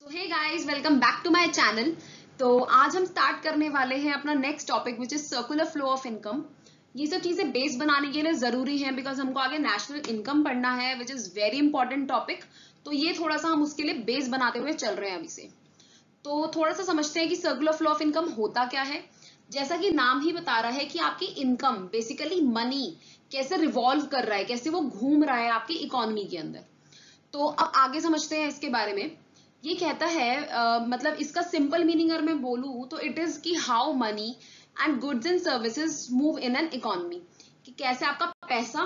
तो hey guys, welcome back to my channel. तो आज हम स्टार्ट करने वाले हैं अपना next topic which is circular flow of income. ये सब चीजें बेस बनाने के लिए जरूरी हैं बिकॉज हमको आगे नेशनल इनकम पढ़ना है which is very important topic. तो ये थोड़ा सा हम उसके लिए बेस बनाते हुए चल रहे हैं अभी से। तो थोड़ा सा समझते हैं कि सर्कुलर फ्लो ऑफ इनकम होता क्या है। जैसा कि नाम ही बता रहा है कि आपकी इनकम बेसिकली मनी कैसे रिवॉल्व कर रहा है, कैसे वो घूम रहा है आपकी इकोनॉमी के अंदर। तो अब आगे समझते हैं इसके बारे में। ये कहता है मतलब इसका सिंपल मीनिंग अगर मैं बोलूं तो इट इज कि how many and goods and services move in an economy, कि कैसे आपका पैसा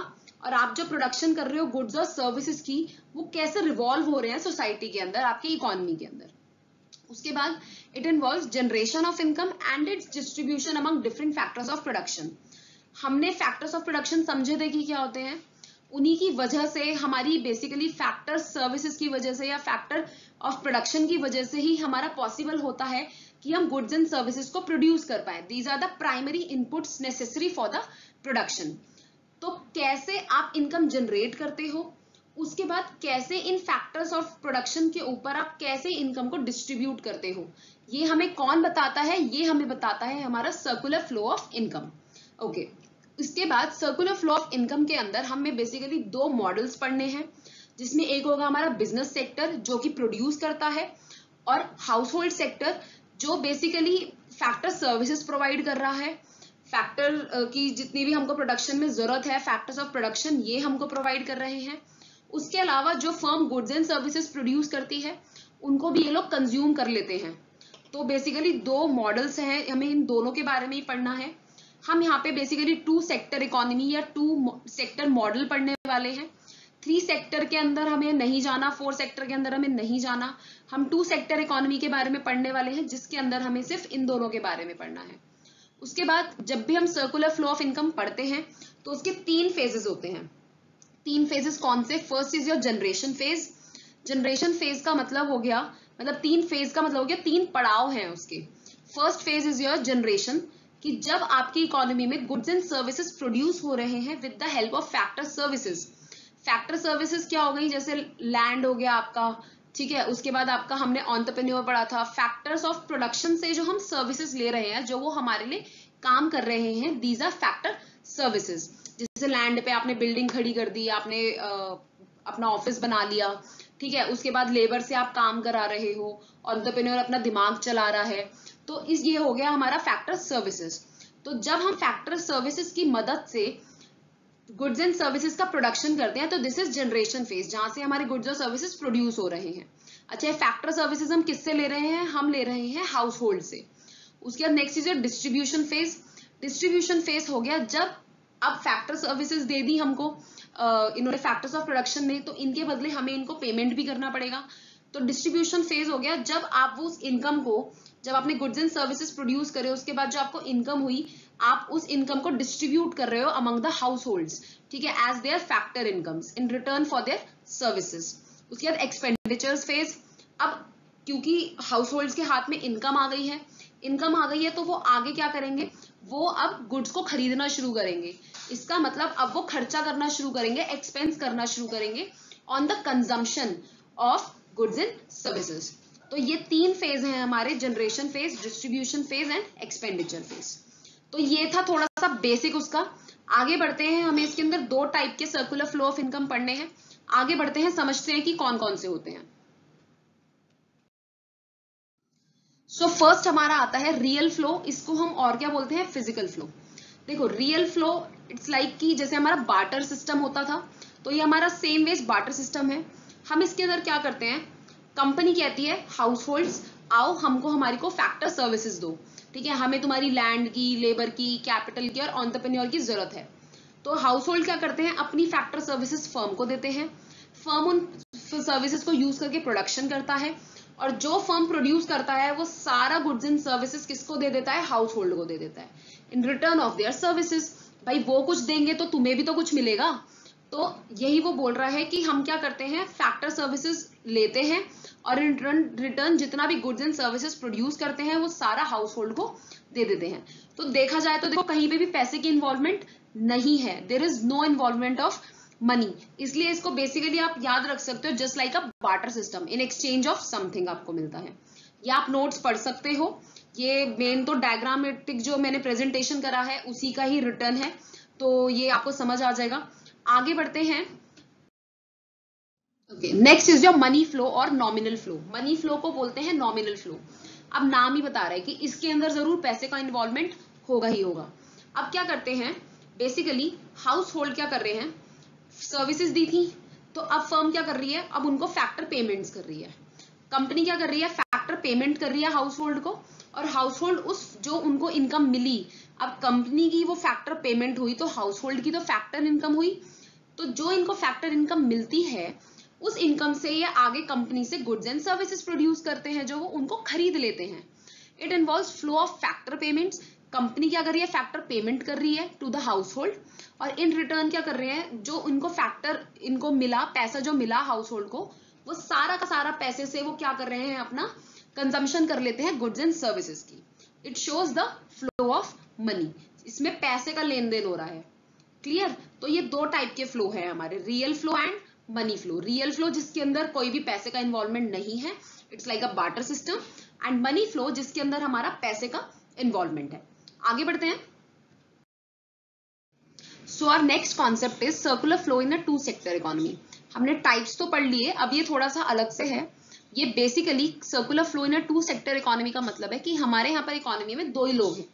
और आप जो प्रोडक्शन कर रहे हो गुड्स और सर्विसेज की, वो कैसे रिवॉल्व हो रहे हैं सोसाइटी के अंदर, आपकी इकोनॉमी के अंदर। उसके बाद it involves generation of income and it's distribution among different factors of production. हमने फैक्टर्स ऑफ प्रोडक्शन समझे थे कि क्या होते हैं। उन्हीं की वजह से हमारी बेसिकली फैक्टर सर्विसेज की वजह से या फैक्टर ऑफ प्रोडक्शन की वजह से ही हमारा पॉसिबल होता है कि हम गुड्स एंड सर्विसेज को प्रोड्यूस कर पाए। These are the primary inputs necessary for the production. तो कैसे आप इनकम जनरेट करते हो, उसके बाद कैसे इन फैक्टर्स ऑफ प्रोडक्शन के ऊपर आप कैसे इनकम को डिस्ट्रीब्यूट करते हो, ये हमें कौन बताता है? ये हमें बताता है हमारा circular flow of income. Okay, इसके बाद सर्कुलर फ्लो ऑफ इनकम के अंदर हमें बेसिकली दो मॉडल्स पढ़ने हैं, जिसमें एक होगा हमारा बिजनेस सेक्टर जो कि प्रोड्यूस करता है, और हाउस होल्ड सेक्टर जो बेसिकली फैक्टर सर्विसेज प्रोवाइड कर रहा है। फैक्टर की जितनी भी हमको प्रोडक्शन में जरूरत है, फैक्टर्स ऑफ प्रोडक्शन ये हमको प्रोवाइड कर रहे हैं। उसके अलावा जो firm goods and services produce करती है उनको भी ये लोग कंज्यूम कर लेते हैं। तो बेसिकली दो मॉडल्स हैं, हमें इन दोनों के बारे में ही पढ़ना है। हम यहाँ पे बेसिकली 2 सेक्टर इकोनॉमी या 2 सेक्टर मॉडल पढ़ने वाले हैं। 3 सेक्टर के अंदर हमें नहीं जाना, 4 सेक्टर के अंदर हमें नहीं जाना। हम 2 सेक्टर इकोनॉमी के बारे में पढ़ने वाले हैं, जिसके अंदर हमें सिर्फ इन दोनों के बारे में पढ़ना है। उसके बाद जब भी हम सर्कुलर फ्लो ऑफ इनकम पढ़ते हैं तो उसके 3 फेजेस होते हैं। 3 फेजेस कौन से? First is your generation phase. Generation phase का मतलब हो गया, मतलब 3 फेज का मतलब हो गया 3 पड़ाव हैं उसके। First phase is your generation, कि जब आपकी इकोनॉमी में गुड्स एंड सर्विसेज प्रोड्यूस हो रहे हैं with the help of factor services. Factor services क्या हो गई? जैसे लैंड हो गया आपका, ठीक है। उसके बाद आपका हमने एंटरप्रेन्योर पढ़ा था। फैक्टर्स ऑफ प्रोडक्शन से जो हम सर्विसेज ले रहे हैं, जो वो हमारे लिए काम कर रहे हैं, दीज आर फैक्टर सर्विसेज। जैसे लैंड पे आपने बिल्डिंग खड़ी कर दी, आपने अपना ऑफिस बना लिया, ठीक है। उसके बाद लेबर से आप काम करा रहे हो, एंटरप्रेन्योर अपना दिमाग चला रहा है। तो इस ये हो गया हमारा फैक्टर सर्विसेज। तो जब हम फैक्टर सर्विसेज की मदद से गुड्स एंड सर्विसेज का प्रोडक्शन करते हैं तो दिस इज जनरेशन फेज, जहां से हमारे गुड्स और सर्विसेज प्रोड्यूस हो रहे हैं। अच्छा, फैक्टर सर्विसेज हम किससे ले रहे हैं? हम ले रहे हैं हाउस होल्ड से। उसके बाद next is distribution phase. Distribution phase हो गया जब अब फैक्टर सर्विसेज दे दी हमको इन्होंने फैक्टर्स ऑफ प्रोडक्शन में, तो इनके बदले हमें इनको पेमेंट भी करना पड़ेगा। तो डिस्ट्रीब्यूशन फेज हो गया जब आप वो उस इनकम को, जब आपने गुड्स एंड सर्विसेज प्रोड्यूस करे, उसके बाद जो आपको इनकम हुई, आप उस इनकम को डिस्ट्रीब्यूट कर रहे हो अमंग द हाउस होल्ड्स, ठीक है, as their factor incomes in return for their services. उसके बाद एक्सपेंडिचर्स फेज। अब क्योंकि हाउस होल्ड्स के हाथ में इनकम आ गई है, तो वो आगे क्या करेंगे? वो अब गुड्स को खरीदना शुरू करेंगे। इसका मतलब अब वो खर्चा करना शुरू करेंगे, एक्सपेंस करना शुरू करेंगे on the consumption of goods and services. तो ये 3 फेज हैं हमारे, generation phase, distribution phase and expenditure phase. तो ये था थोड़ा सा बेसिक उसका। आगे बढ़ते हैं, हमें इसके अंदर 2 टाइप के सर्कुलर फ्लो ऑफ इनकम पढ़ने हैं। आगे बढ़ते हैं, समझते हैं कि कौन कौन से होते हैं। सो फर्स्ट हमारा आता है रियल फ्लो। इसको हम और क्या बोलते हैं? Physical flow. देखो, रियल फ्लो इट्स लाइक कि जैसे हमारा बार्टर सिस्टम होता था, तो ये हमारा सेम वेज बार्टर सिस्टम है। हम इसके अंदर क्या करते हैं? कंपनी कहती है हाउस होल्ड्स, आओ हमको हमारी को फैक्टर सर्विसेज दो, ठीक है, हमें तुम्हारी लैंड की, लेबर की, कैपिटल की और एंटरप्रेन्योर की जरूरत है। तो हाउस होल्ड क्या करते हैं? अपनी फैक्टर सर्विसेज फर्म को देते हैं। फर्म उन सर्विसेज को यूज करके प्रोडक्शन करता है, और जो फर्म प्रोड्यूस करता है वो सारा गुड्स एंड सर्विसेज किसको दे देता है? हाउस होल्ड को दे देता है in return of their services. भाई वो कुछ देंगे तो तुम्हें भी तो कुछ मिलेगा। तो यही वो बोल रहा है कि हम क्या करते हैं? फैक्टर सर्विसेज लेते हैं और इन रिटर्न जितना भी गुड्स एंड सर्विसेज प्रोड्यूस करते हैं वो सारा हाउस होल्ड को दे देते हैं। तो देखा जाए तो देखो, कहीं पे भी पैसे की इन्वॉल्वमेंट नहीं है। There is no involvement of money, इसलिए इसको बेसिकली आप याद रख सकते हो just like a barter system, in exchange of something आपको मिलता है। या आप नोट्स पढ़ सकते हो, ये मेन तो डायग्रामेटिक जो मैंने प्रेजेंटेशन करा है उसी का ही रिटर्न है, तो ये आपको समझ आ जाएगा। आगे बढ़ते हैं। Okay, next is your money flow और नॉमिनल फ्लो। मनी फ्लो को बोलते हैं नॉमिनल फ्लो। अब नाम ही बता रहा है कि इसके अंदर जरूर पैसे का इन्वॉल्वमेंट होगा ही होगा। अब क्या करते हैं, बेसिकली हाउस होल्ड क्या कर रहे हैं, सर्विसेज दी थी, तो अब फर्म क्या कर रही है, अब उनको फैक्टर पेमेंट्स कर रही है। कंपनी क्या कर रही है, फैक्टर पेमेंट कर रही है हाउस होल्ड को, और हाउस होल्ड उस जो उनको इनकम मिली, अब कंपनी की वो फैक्टर पेमेंट हुई तो हाउस होल्ड की तो फैक्टर इनकम हुई, तो जो इनको फैक्टर इनकम मिलती है उस इनकम से ये आगे कंपनी से गुड्स एंड सर्विसेज प्रोड्यूस करते हैं जो वो उनको खरीद लेते हैं। It involves flow of factor payments. Company क्या कर रही है, फैक्टर पेमेंट कर रही है टू द हाउस होल्ड, और इन रिटर्न क्या कर रहे हैं, जो इनको फैक्टर इनको मिला, पैसा जो मिला हाउस होल्ड को, वो सारा का सारा पैसे से वो क्या कर रहे हैं, अपना कंजम्पशन कर लेते हैं गुड्स एंड सर्विसेज की। It shows the flow of money, इसमें पैसे का लेन देन हो रहा है। क्लियर? तो ये दो टाइप के फ्लो है हमारे, real flow and money flow. Real flow जिसके अंदर कोई भी पैसे का इन्वॉल्वमेंट नहीं है, it's like a barter system, and money flow जिसके अंदर हमारा पैसे का इन्वॉल्वमेंट है। आगे बढ़ते हैं। So our next concept is circular flow in a two sector economy. हमने टाइप्स तो पढ़ लिए, अब ये थोड़ा सा अलग से है। ये basically circular flow in a two sector economy का मतलब है कि हमारे यहाँ पर इकोनॉमी में दो ही लोग हैं,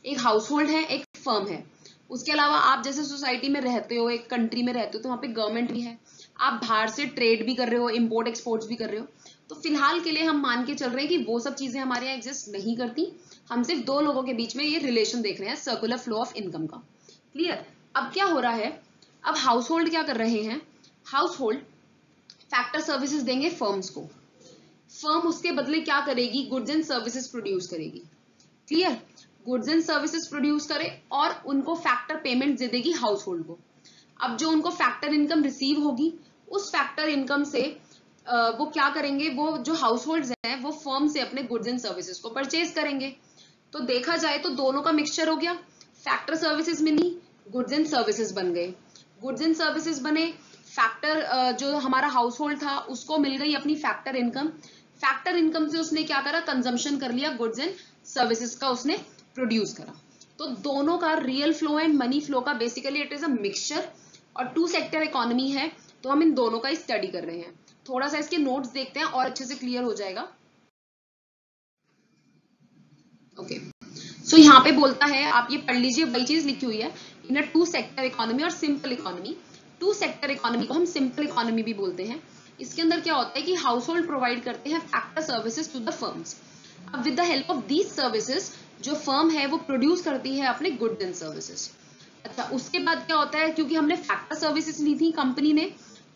एक हाउस होल्ड है, एक फर्म है। उसके अलावा आप जैसे सोसाइटी में रहते हो, एक कंट्री में रहते हो, तो वहाँ पे गवर्नमेंट भी है, आप बाहर से ट्रेड भी कर रहे हो, इम्पोर्ट एक्सपोर्ट्स भी कर रहे हो। तो फिलहाल के लिए हम मान के चल रहे हैं कि वो सब चीजें हमारे यहाँ एग्जिस्ट नहीं करती, हम सिर्फ दो लोगों के बीच में ये रिलेशन देख रहे हैं सर्कुलर फ्लो ऑफ इनकम का। क्लियर? अब क्या हो रहा है, अब हाउस होल्ड क्या कर रहे हैं, हाउस होल्ड फैक्टर सर्विसेज देंगे फर्म्स को, फर्म उसके बदले क्या करेगी, गुड्स एंड सर्विसेज प्रोड्यूस करेगी। Clear? Goods and services produce करे और उनको फैक्टर पेमेंट दे देगी हाउस होल्ड को। अब जो उनको फैक्टर इनकम रिसीव होगी, उस फैक्टर इनकम से वो क्या करेंगे, वो जो हाउस होल्ड हैं वो फर्म से अपने गुड्स एंड सर्विसेज को परचेज करेंगे। तो देखा जाए तो दोनों का मिक्सचर हो गया, फैक्टर सर्विसेज मिली, गुड्स एंड सर्विसेज बन गए, गुड्स एंड सर्विसेज बने, फैक्टर जो हमारा हाउस होल्ड था उसको मिल गई अपनी फैक्टर इनकम, फैक्टर इनकम से उसने क्या करा, कंजम्पशन कर लिया, गुड्स एंड सर्विसेज का उसने प्रोड्यूस करा। तो दोनों का real flow and money flow का basically it is a mixture, और टू सेक्टर इकोनॉमी है तो हम इन दोनों का स्टडी कर रहे हैं। थोड़ा सा इसके नोट्स देखते हैं और अच्छे से क्लियर हो जाएगा। ओके, सो यहाँ पे बोलता है, आप ये पढ़ लीजिए, वही चीज लिखी हुई है, in a two sector economy और simple economy. Two sector economy को हम सिंपल इकोनॉमी भी बोलते हैं। इसके अंदर क्या होता है कि हाउस होल्ड प्रोवाइड करते हैं factor services to the firms. अब with the help of these services जो फर्म है वो प्रोड्यूस करती है अपने गुड्स एंड सर्विसेज। अच्छा, उसके बाद क्या होता है, क्योंकि हमने फैक्टर सर्विसेज ली थी कंपनी ने,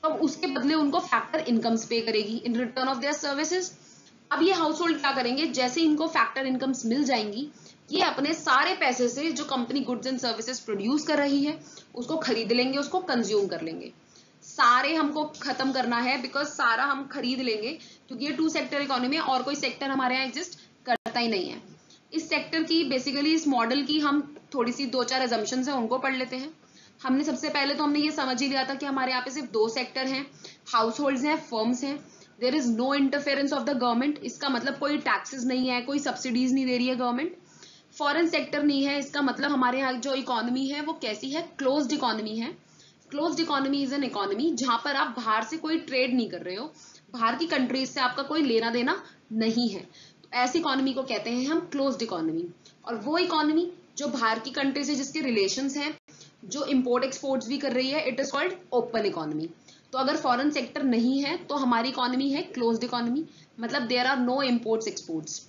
तो उसके बदले उनको फैक्टर इनकम्स पे करेगी in return of their services. अब ये हाउस होल्ड क्या करेंगे, जैसे इनको फैक्टर इनकम्स मिल जाएंगी, ये अपने सारे पैसे से जो company goods and services produce कर रही है उसको खरीद लेंगे, उसको कंज्यूम कर लेंगे। सारे हमको खत्म करना है, बिकॉज सारा हम खरीद लेंगे, क्योंकि ये टू सेक्टर इकोनॉमी है और कोई सेक्टर हमारे यहाँ एग्जिस्ट करता ही नहीं है। इस सेक्टर की बेसिकली इस मॉडल की हम थोड़ी सी दो चार एजम्पशंस हैं उनको पढ़ लेते हैं। हमने सबसे पहले तो हमने ये समझ ही लिया था कि हमारे यहाँ पे सिर्फ दो सेक्टर हैं, हाउस होल्ड्स हैं, फर्म्स हैं। There is no interference of the government, इसका मतलब कोई टैक्सेस नहीं है, कोई सब्सिडीज नहीं दे रही है गवर्नमेंट। फॉरेन सेक्टर नहीं है, इसका मतलब हमारे यहाँ जो इकोनॉमी है वो कैसी है, क्लोज्ड इकोनॉमी है। Closed economy is an economy जहां पर आप बाहर से कोई ट्रेड नहीं कर रहे हो, बाहर की कंट्रीज से आपका कोई लेना देना नहीं है, तो ऐसी इकोनॉमी को कहते हैं हम क्लोज्ड इकोनॉमी। और वो इकोनॉमी जो बाहर की कंट्री से जिसके रिलेशंस हैं, जो इंपोर्ट एक्सपोर्ट्स भी कर रही है, it is called open economy. तो अगर फॉरेन सेक्टर नहीं है तो हमारी इकोनॉमी है क्लोज्ड इकोनॉमी, मतलब there are no imports exports.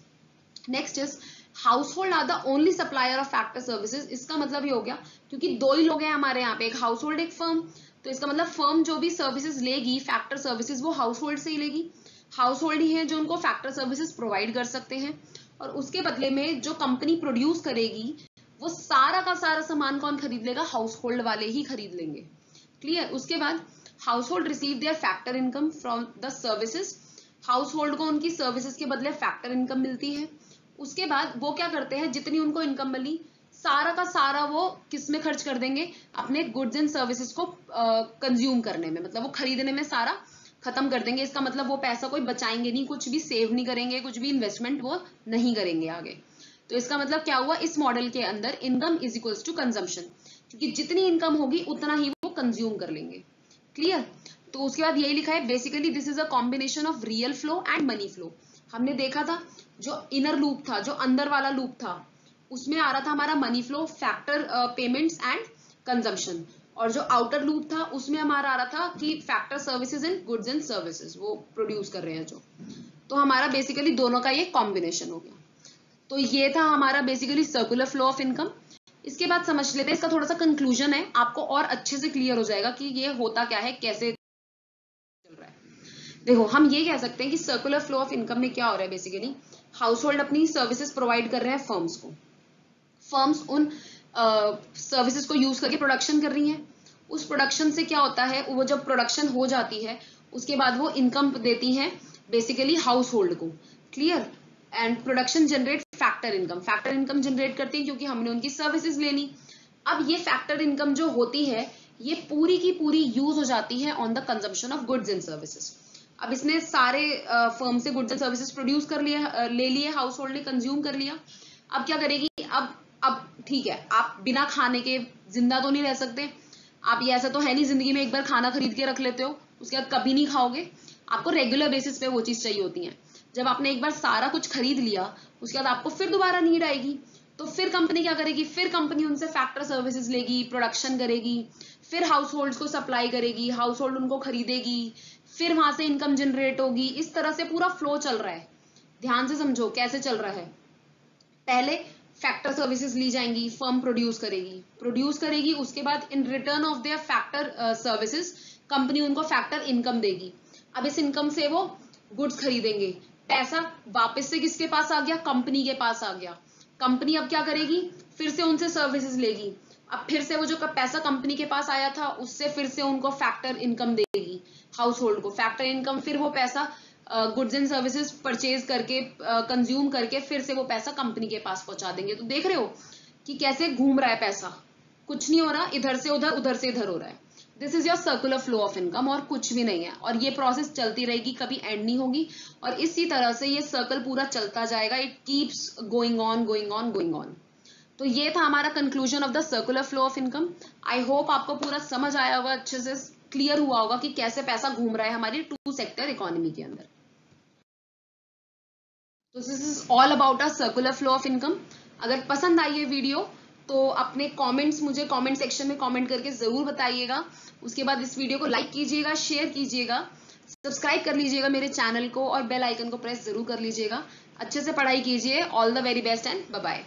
Next is household are the only supplier of factor services. इसका मतलब ये हो गया, क्योंकि दो ही लोग हैं हमारे यहाँ पे, एक हाउस होल्ड एक फर्म, तो इसका मतलब फर्म जो भी सर्विसेज लेगी फैक्टर सर्विसेज वो हाउस होल्ड से ही लेगी। हाउस होल्ड ही है जो उनको फैक्टर सर्विसेज प्रोवाइड कर सकते हैं, और उसके बदले में जो कंपनी प्रोड्यूस करेगी वो सारा का सारा सामान कौन खरीद लेगा, हाउस होल्ड वाले ही खरीद लेंगे। क्लियर? उसके बाद house hold receive there factor income from the services. House hold को उनकी सर्विसेज के बदले फैक्टर इनकम मिलती है। उसके बाद वो क्या करते हैं, जितनी उनको इनकम मिली सारा का सारा वो किस में खर्च कर देंगे, अपने गुड्स एंड सर्विसेज को कंज्यूम करने में, मतलब वो खरीदने में सारा खत्म कर देंगे। इसका मतलब वो पैसा कोई बचाएंगे नहीं, कुछ भी सेव नहीं करेंगे, कुछ भी इन्वेस्टमेंट वो नहीं करेंगे आगे। तो इसका मतलब क्या हुआ, इस मॉडल के अंदर income is equals to consumption, क्योंकि जितनी इनकम होगी उतना ही वो कंज्यूम कर लेंगे। क्लियर? तो उसके बाद यही लिखा है, basically this is a combination of real flow and money flow. हमने देखा था जो इनर लूप था, जो अंदर वाला लूप था, उसमें आ रहा था हमारा money flow, factor payments and consumption, और जो आउटर लूप था उसमें हमारा आ रहा था कि factor services and goods and services वो प्रोड्यूस कर रहे हैं जो। तो हमारा बेसिकली दोनों का ये कॉम्बिनेशन हो गया। तो ये था हमारा basically circular flow of income. इसके बाद समझ लेते हैं, इसका थोड़ा सा कंक्लूजन है, आपको और अच्छे से क्लियर हो जाएगा कि ये होता क्या है, कैसे चल रहा है। देखो, हम ये कह सकते हैं कि सर्कुलर फ्लो ऑफ इनकम में क्या हो रहा है, बेसिकली हाउस होल्ड अपनी सर्विसेज प्रोवाइड कर रहे हैं फर्म्स को, फर्म्स उन सर्विसेज को यूज करके प्रोडक्शन कर रही हैं। उस प्रोडक्शन से क्या होता है, वो जब प्रोडक्शन हो जाती है उसके बाद वो इनकम देती हैं बेसिकली हाउस होल्ड को। Clear? And production generate factor income, factor income generate करती है क्योंकि हमने उनकी सर्विसेज ले ली। अब ये फैक्टर इनकम जो होती है ये पूरी की पूरी यूज हो जाती है on the consumption of goods and services. अब इसने सारे फर्म से गुड्स एंड सर्विसेज प्रोड्यूस कर लिया, ले लिए, हाउस होल्ड ने कंज्यूम कर लिया। अब क्या करेगी, अब ठीक है, आप बिना खाने के जिंदा तो नहीं रह सकते, आप ये ऐसा तो है नहीं जिंदगी में एक बार खाना खरीद के रख लेते हो उसके बाद कभी नहीं खाओगे, आपको रेगुलर बेसिस पे वो चीज चाहिए होती है। जब आपने एक बार सारा कुछ खरीद लिया उसके बाद आपको फिर दोबारा नीड आएगी, तो फिर कंपनी क्या करेगी, फिर कंपनी उनसे फैक्टर सर्विसेज लेगी, प्रोडक्शन करेगी, फिर हाउस होल्ड को सप्लाई करेगी, हाउस होल्ड उनको खरीदेगी, फिर वहां से इनकम जनरेट होगी। इस तरह से पूरा फ्लो चल रहा है। ध्यान से समझो कैसे चल रहा है। पहले फैक्टर सर्विसेज ली जाएंगी, फर्म प्रोड्यूस करेगी, उसके बाद in return of their factor services company उनको फैक्टर इनकम देगी। अब इस इनकम से वो गुड्स खरीदेंगे, पैसा वापस से किसके पास आ गया, कंपनी के पास आ गया। कंपनी अब क्या करेगी, फिर से उनसे सर्विसेज लेगी, अब फिर से वो जो पैसा कंपनी के पास आया था उससे फिर से उनको फैक्टर इनकम देगी हाउस होल्ड को, फैक्टर इनकम, फिर वो पैसा गुड्स एंड सर्विसेज परचेज करके कंज्यूम करके फिर से वो पैसा कंपनी के पास पहुंचा देंगे। तो देख रहे हो कि कैसे घूम रहा है पैसा, कुछ नहीं हो रहा, इधर से उधर, उधर से इधर हो रहा है। This is your circular flow of income, और कुछ भी नहीं है। और ये प्रोसेस चलती रहेगी, कभी एंड नहीं होगी, और इसी तरह से ये सर्कल पूरा चलता जाएगा। It keeps going on going on going on. तो ये था हमारा conclusion of the circular flow of income. I hope आपको पूरा समझ आया होगा, अच्छे से क्लियर हुआ होगा कि कैसे पैसा घूम रहा है हमारी टू सेक्टर इकोनॉमी के अंदर। तो this is all about a circular flow of income. अगर पसंद आई है वीडियो तो अपने कमेंट्स मुझे कमेंट सेक्शन में कमेंट करके जरूर बताइएगा। उसके बाद इस वीडियो को लाइक कीजिएगा, शेयर कीजिएगा, सब्सक्राइब कर लीजिएगा मेरे चैनल को, और बेल आइकन को प्रेस जरूर कर लीजिएगा। अच्छे से पढ़ाई कीजिए। All the very best and bye bye.